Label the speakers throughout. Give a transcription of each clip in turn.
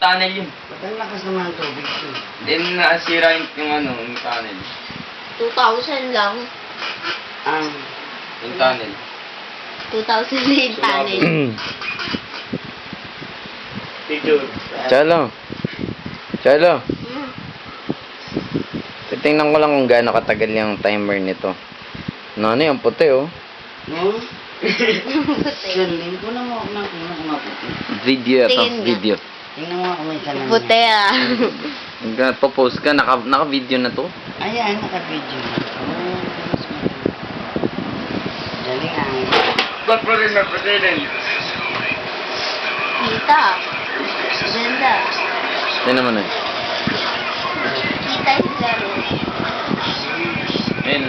Speaker 1: Tunnel yun.
Speaker 2: Ba't ang lakas naman ang tubig yun?
Speaker 1: Then nasira yung tunnel.
Speaker 3: 2,000 lang.
Speaker 1: Yung tunnel.
Speaker 3: 2,000 na yung tunnel.
Speaker 2: Picture.
Speaker 4: Chalo. Chalo. Titingnan ko lang kung gaano katagal yung timer nito. Nanay, ang puti oh.
Speaker 2: No? Galing ko na mo na kung maputi.
Speaker 4: Video ito,
Speaker 3: Tingin nga.
Speaker 4: video.
Speaker 2: Tingnan mo ako may salamin.
Speaker 3: Puti ah.
Speaker 4: Nagpo-post ka, naka-video na to.
Speaker 2: Ayan, naka-video. Oh, mas maganda. Galing ah.
Speaker 1: Ba't pa rin napatinin?
Speaker 3: Kita. Ganda.
Speaker 4: Yan naman eh.
Speaker 3: Kita yung laro.
Speaker 4: Ayun,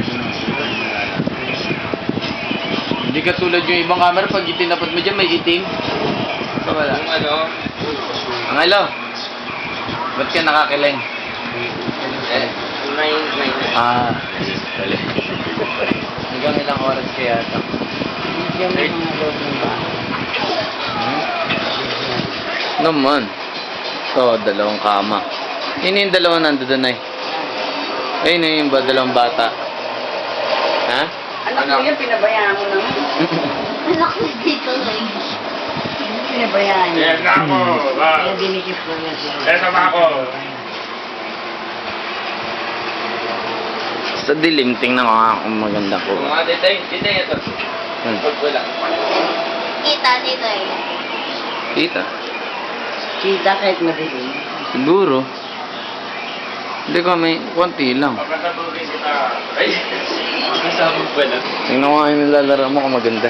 Speaker 4: hindi ka tulad yung ibang camera, pag itinapat mo dyan, may itim. So, wala.
Speaker 1: Yung ano?
Speaker 4: Ang hello. Ba't ka nakakiling?
Speaker 1: May.
Speaker 4: Dali. Hanggang ilang oras kaya ito?
Speaker 2: Bigyan mo mga loob ng bahay.
Speaker 4: Naman. So, dalawang kama. Yun yung dalawang nandoon ay. Ayun yung ba, dalawang bata. Ha?
Speaker 2: Anak mo yan, pinabayaan mo naman.
Speaker 3: Anak ko dito lang.
Speaker 2: Pinabayaan niya.
Speaker 1: Yes, ako.
Speaker 2: Kaya dinikip ko na siya.
Speaker 1: Yes, ako.
Speaker 4: Sa dilim, tingnan ko nga kung maganda ko.
Speaker 1: Mga detay ito. Pag wala.
Speaker 3: Kita dito eh.
Speaker 4: Kita.
Speaker 2: Kita kahit madilim.
Speaker 4: Siguro. Hindi ko, may konti lang.
Speaker 1: Pagkasabugin kita. Ay, pagkasabog pala.
Speaker 4: Tingnan ko nga yung nilalaro mo kung maganda.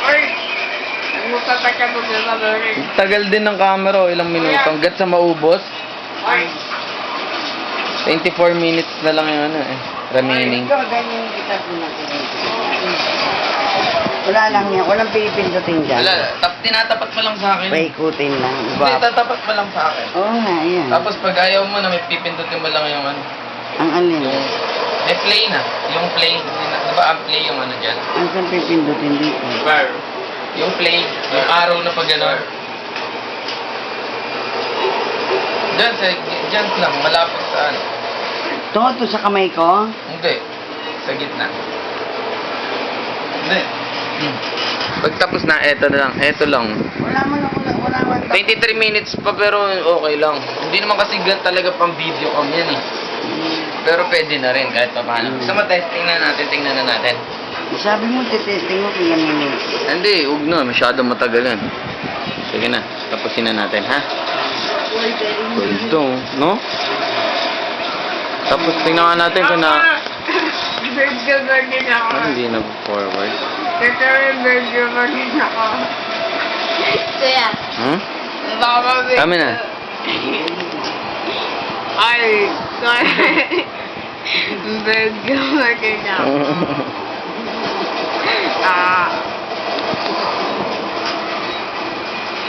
Speaker 1: Ay! Ano pagkasabog na sabihin?
Speaker 4: Tagal din ng camera, oh, ilang minuto. Hanggat sa maubos.
Speaker 1: Ay!
Speaker 4: 24 minutes na lang yung ano eh. Remaining.
Speaker 2: Ikaw, ganyan kita po na. Wala lang yan. Walang pipindutin dyan.
Speaker 4: Wala, tinatapat mo lang sa akin.
Speaker 2: Paikutin lang.
Speaker 4: Hindi, tatapat mo lang sa akin.
Speaker 2: Oo nga, yan.
Speaker 4: Tapos pag ayaw mo na, may pipindutin mo lang yung ano.
Speaker 2: Ang alin.
Speaker 4: Yung, may play na. Yung play. Di ba ang play yung ano dyan?
Speaker 2: Ang saan pipindutin dito?
Speaker 1: Bar.
Speaker 4: Yung play, yung arrow na pag gano'n. Dyan lang, malapit sa ano.
Speaker 2: To sa kamay ko?
Speaker 4: Hindi. Sa gitna. Hindi. Pagtapos na, eto na lang. Eto lang.
Speaker 2: Wala man ako, wala man.
Speaker 4: 23 minutes pa pero okay lang. Hindi naman kasi talaga pang video cam yan eh. Pero pwede na rin kahit pa paano. Gusto mo testing na natin, tingnan na natin.
Speaker 2: Sabi mo, titesting mo kaya minutes.
Speaker 4: Hindi, huwag na. Masyadong matagal yan. Sige na, tapusin na natin ha. Ito, no? Tapos tingnan nga natin kung na...
Speaker 1: Video ba din ako?
Speaker 4: Hindi na forward.
Speaker 1: Ito yung video ba din ako?
Speaker 3: Kuya.
Speaker 4: Hmm?
Speaker 1: Baka video.
Speaker 4: Kami na.
Speaker 1: Ay, sorry. Video ba din ako?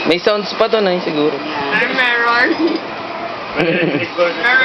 Speaker 4: May sounds pa to na siguro.
Speaker 1: Ay, meron.